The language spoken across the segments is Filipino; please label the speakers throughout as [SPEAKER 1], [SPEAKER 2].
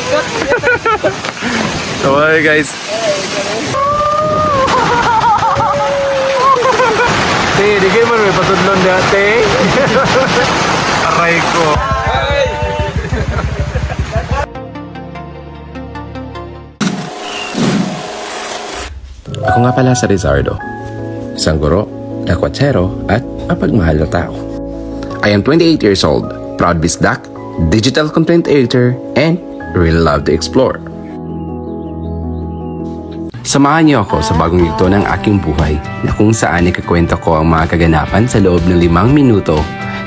[SPEAKER 1] So hi guys. Te, di kayo man may patudlon dati. Aray ko.
[SPEAKER 2] Ako nga pala si Rizardo, isang guro, lakwatsero at mapagmahal na tao. I am 28 years old, proud bisdak, digital content editor, and really love to explore. Samahan niyo ako sa bagong yugto ng aking buhay na kung saan ikakwento ko ang mga kaganapan sa loob ng 5 minuto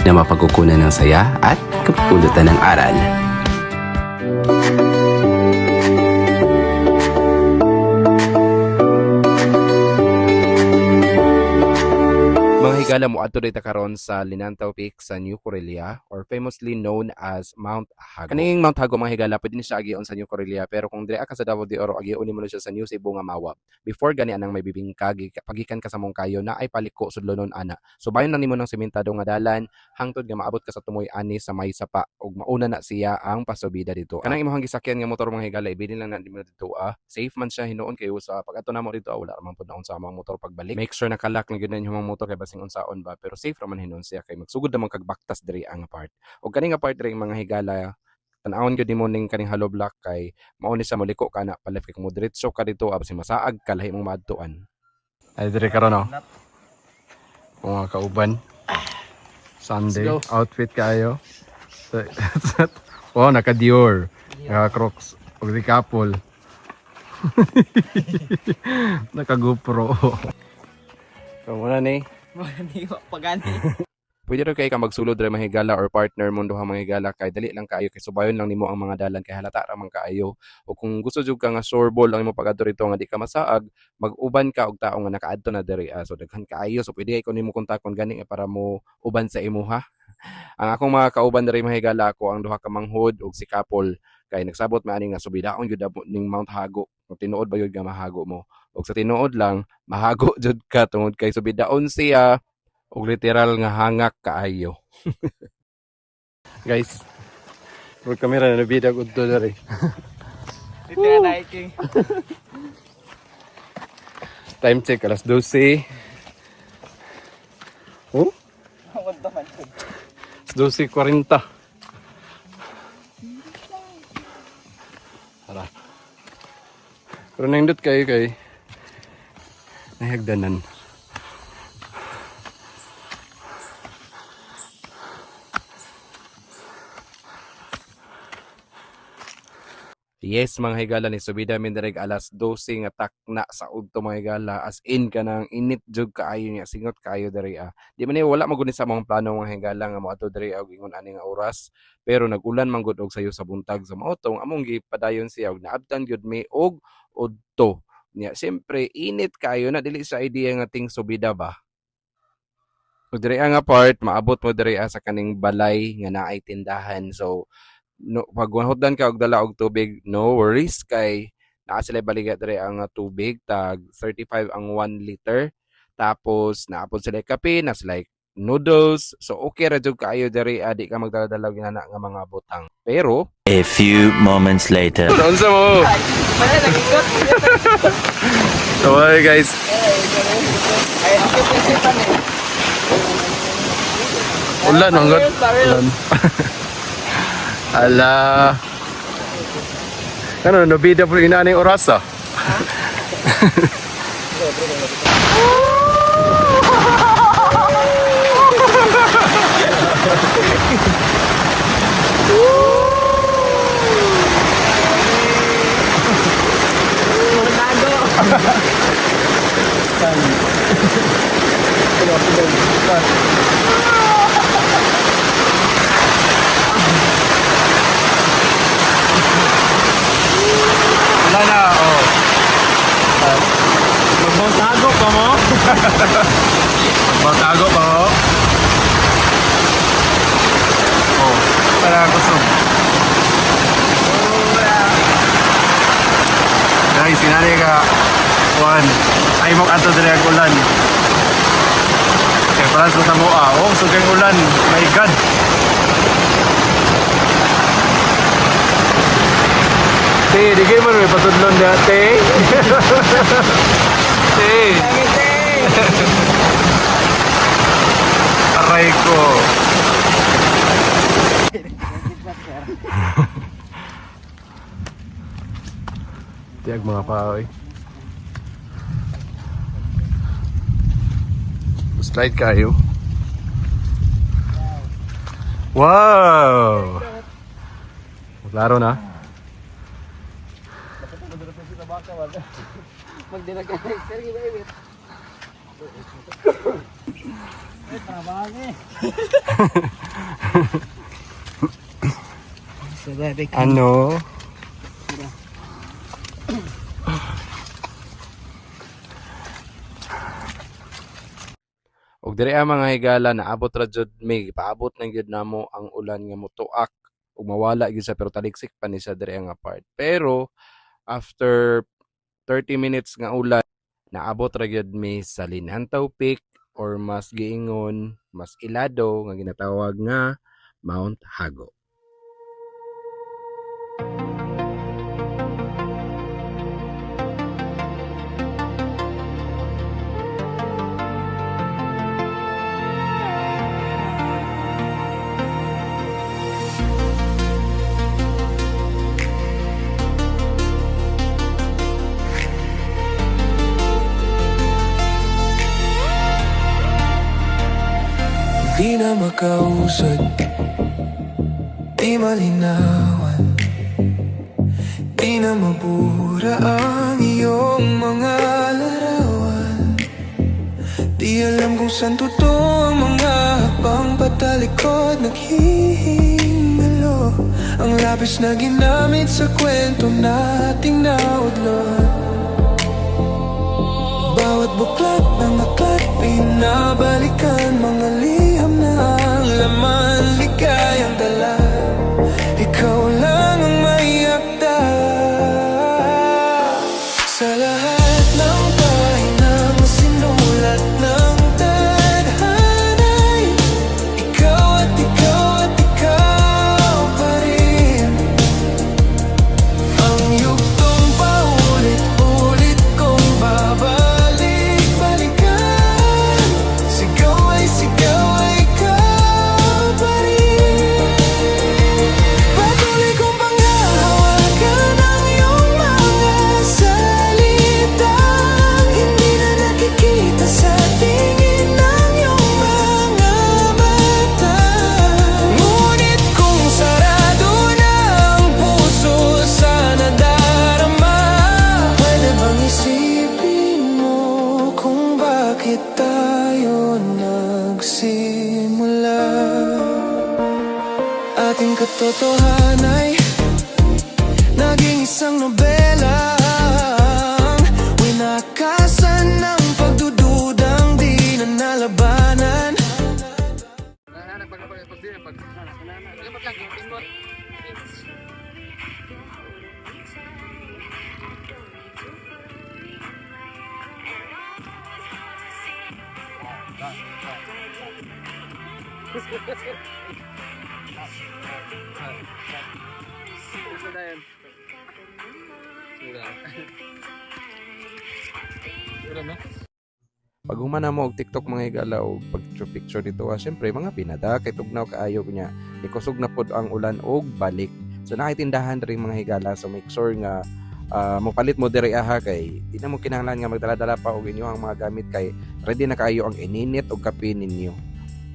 [SPEAKER 2] na mapagkukunan ng saya at kapupulutan ng aral.
[SPEAKER 3] Higala mo ato dito karon sa Linantaw Peak sa New Corelia or famously known as Mount Hago. Kaning Mount Hago mga higala pwede ni siya agion sa New Corelia pero kung dire ka sa Davao de Oro agion mo siya sa New Cebu nga Mawab. Before gani anang may bibingkag pagikan ka sa Mongkayo na ay paliko sudlonon ana. So bayon lang nimo ng sementado nga dalan hangtod nga maabot ka sa tumoy ani sa may sapa ug mauna na siya ang pasubida dito. Kanang imong gisakyan nga motor mga higala ibilin lang na nimo dito safe man siya hinuon kayo sa pag-ato namo dito wala man pud naon sa among motor pagbalik. Make sure na kalak na gyud yung motor kay basing unsaon ba pero safe raman hinon siya kay magsugod naman kag baktas diri ang part. Og kaning part diri mga higala tan-awon gyud nimo ning kaning hollow block kay mao ni sa moliko kana palif kay mo diretso ka dito absi masaag ka lahi mong maadtuan.
[SPEAKER 1] Ay dire karon no. Mga kauban. Sunday outfit kayo. Oh, naka Dior, naka Crocs, ug di couple. Naka GoPro. So muna ni
[SPEAKER 4] Pagani.
[SPEAKER 3] Pwede rin kayo ka magsulod rin mga higala or partner mo duha mga higala kay dali lang kaayo kay subayon lang nimo ang mga dalan kay halata ra man kaayo. O kung gusto jud ka nga sureball ang imo pag-adto rito nga di ka masaag, mag-uban ka og tao nga nakaadto na diri. So daghan kaayo so pwede ko nimo kontakon gani para mo uban sa imo ha. Ang akong mga kauban diri mga higala ko ang duha ka manghod ug si couple kay nagsabot maani nga subidaon jud ning Mount Hago. Kung tinuod ba yun nga mahago mo. O sa tinuod lang mahago jud ka tungod kay subidaon siya og literal nga hangak kaayo.
[SPEAKER 1] guys. Pag kamera na nabida ko to diri.
[SPEAKER 4] Literal na iking.
[SPEAKER 1] Time check alas 12. Oh?
[SPEAKER 4] Ang man.
[SPEAKER 1] 12:40. Tara. Pero nindot kayo kay nahagdanan.
[SPEAKER 3] Yes, mga higala ni subida min direk alas 12 nga takna sa udto mga higala as in ka nang init jud kaayo niya singot kaayo diri Di man ni wala magud sa mga plano mga higala nga moadto diri og ingon ani nga oras pero nagulan man gud og sayo sa buntag sa maotong among gipadayon siya og naabtan gyud mi og udto. Nya siyempre init kaayo na dili sa idea nga ting subida ba. Ug diri nga part maabot mo diri sa kaning balay nga naay tindahan so no, pag huddan ka og dala og tubig, no worries kay naa sila baliga diri ang tubig tag 35 ang 1 liter. Tapos naapod sila kape, na sila noodles. So okay ra jud kaayo diri di ka magdala-dala ginana nga mga butang. Pero
[SPEAKER 5] a few moments later.
[SPEAKER 1] Unsa mo?
[SPEAKER 4] Wala nag-ikot.
[SPEAKER 1] So hi guys.
[SPEAKER 4] Ay, ikot-ikotan eh.
[SPEAKER 1] Ulan manggod. Ulan. Ala. Kano nabida po inaning oras Wala na, oh. Magbautago pa mo? Magbautago pa mo? Oh, para kusog. Guys, sinari ka, Juan, ay mo kanto dali ang ulan. Kaya para sa tamo, oh, sugang ulan, my God. Te, di kayo man may patudlon dati. Te. Aray ko. Tiyag mga paoy. Slide kayo. Wow! Klaro na.
[SPEAKER 4] Magdilag ka na. Sir, giba ibit.
[SPEAKER 1] Ano?
[SPEAKER 3] Og diri mga higala naabot ra jud may paabot na gyud namo ang ulan nga motuak ug mawala gyud sa pero taligsik pa ni sa diri nga part. Pero after 30 minutes nga ulan naabot ra gyud mi sa Linantaw Peak or mas giingon mas ilado nga ginatawag nga Mount Hago.
[SPEAKER 6] Di na makausad, di malinawan, di na mabura ang iyong mga larawan. Di alam kung saan totoo ang mga habang patalikod naghihingalo. Ang lapis na ginamit sa kwento nating naudlot. Bawat buklat ng aklat pinabalikan, mga liham na ang laman, ligayang dala. Ikaw lang ang maiakda sa lahat ng pahinang sinulat ng tadhana'y ikaw at ikaw at ikaw pa rin. Ang yugtong paulit-ulit kong babalik-balikan, sigaw ay ikaw pa rin. Patuloy kong panghahawakan ang iyong mga salita, hindi na nakikita sa tingin ng iyong mga mata. Ngunit kung sarado na ang puso sa nadarama, pwede bang isipin mo kung bakit tayo nagsimula? Ating katotohanay naging isang nobela, winakasan ng pagdududang di na nalabanan.
[SPEAKER 3] Pag humana mo og TikTok mga higala og picture dito syempre mga pinada kay tugnaw kaayo niya ikusog na pod ang ulan og balik. So nakitindahan rin mga higala, so make sure nga mopalit mo diri aha kay di na mo kinahanglan nga magdala-dala pa og inyo ang mga gamit kay ready na kaayo ang ininit og kape ninyo.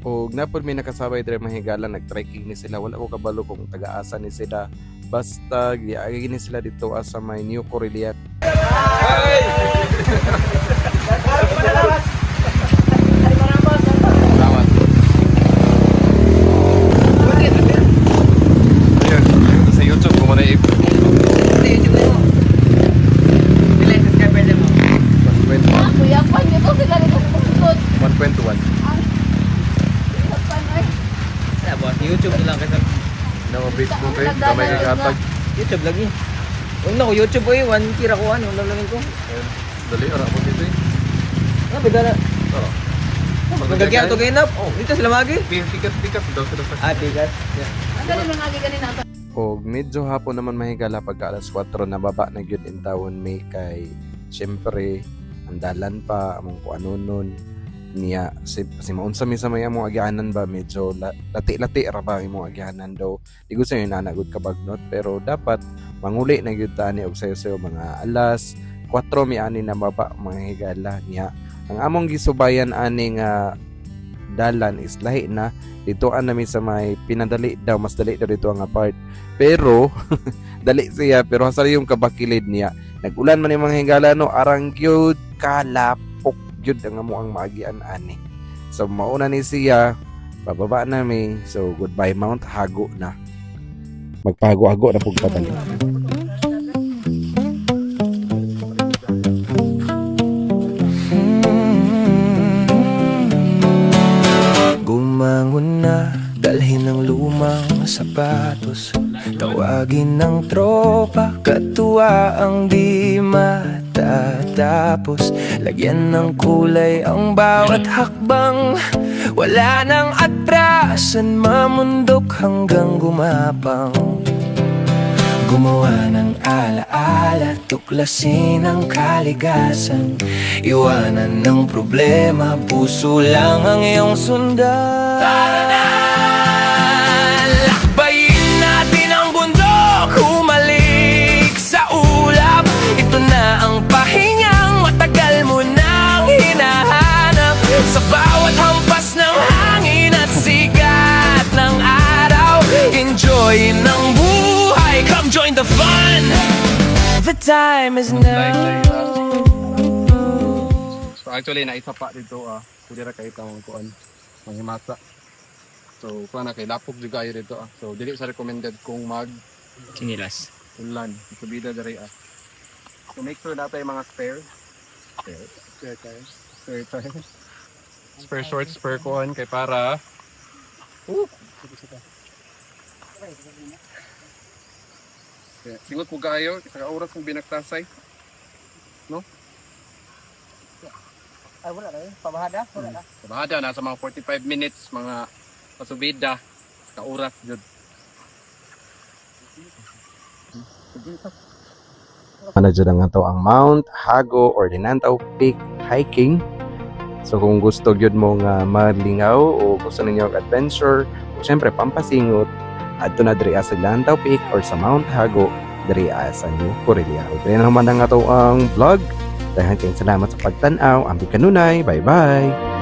[SPEAKER 3] Og napod may nakasabay diri mga higala, nag-trekking ni sila, wala ko kabalo kung taga-asa ni sila, basta giagi ni sila dito sa may New Corillian. Salamat.
[SPEAKER 1] Ayun, sa YouTube ko muna
[SPEAKER 7] Kuya, kwan nyo to sila nito pumusod.
[SPEAKER 1] 121.
[SPEAKER 4] YouTube na lang kasi.
[SPEAKER 1] Na mo Facebook eh, kamay kagatag.
[SPEAKER 4] YouTube lagi. Huwag na ko YouTube eh. One tira ko ano. Lalangin ko.
[SPEAKER 1] Ayun, dali, ora mo dito eh.
[SPEAKER 4] Ah, bigala.
[SPEAKER 1] Oo.
[SPEAKER 4] Magagyan ito kayo na. Oh, dito sila magi.
[SPEAKER 1] Pikas daw sila sa...
[SPEAKER 4] Ah, bigas. Yeah.
[SPEAKER 7] Ang galing ng agi kanina.
[SPEAKER 3] O medyo hapon naman mahigala pagka alas 4 na baba na gyud in tawon may kay syempre ang dalan pa among kuanon nun niya si maunsa mi sa may among agyanan ba medyo lati-lati ra ba imong agyanan daw di ko sa nanagod kabagnot pero dapat manguli na gyud tani og sayo-sayo mga alas 4 mi ani na baba mga higala niya ang among gisubayan ani nga dalan is lahi na dito nami sa may pinadali daw mas dali daw dito ang apart pero dali siya pero hasa yung kabakilid niya nagulan man yung mga higala no arang gyud kalapok gyud ang amo ang maagian ani so mauna ni siya bababa nami so goodbye Mount Hago na magpahago-hago na pug pabalik.
[SPEAKER 6] Gumangon na, dalhin ng lumang sapatos. Tawagin ng tropa, katuwa ang di matatapos. Lagyan ng kulay ang bawat hakbang. Wala nang atrasan, mamundok hanggang gumapang. Gumawa ng alaala, tuklasin ang kaligasan. Iwanan ng problema, puso lang ang iyong sundan. Tara na! Lakbayin natin ang bundok, humalik sa ulap. Ito na ang pahingang matagal mo nang hinahanap. Sa bawat hampas ng hangin at sikat ng araw, enjoy ng buhay, come join the fun. The time is now.
[SPEAKER 1] So actually naisa pa dito pwede ra kay tawon kuan manghimasa. So kuan na kay lapok jud kayo dito So dili sa recommended kung mag
[SPEAKER 4] Kinilas.
[SPEAKER 1] ulan subida diri So make sure natin mga spare tires. Spare shorts, spare kuan kay para singot ko kayo sa oras ng binagtasay.
[SPEAKER 4] Ay, wala na yun. Pamahada? Wala na.
[SPEAKER 1] Sabahada, nasa mga 45 minutes, mga pasubida, ka oras jud.
[SPEAKER 3] Ano dyan ang ito ang Mount Hago or Linantaw Peak Hiking. So kung gusto gyud mo nga malingaw o gusto ninyo ang adventure o syempre pampasingot adto na diri sa Linantaw Peak or sa Mount Hago diri sa New Correlia. Diri na naman ang ato ang vlog. Daghang salamat sa pagtan-aw. Ambi kanunay. Bye-bye.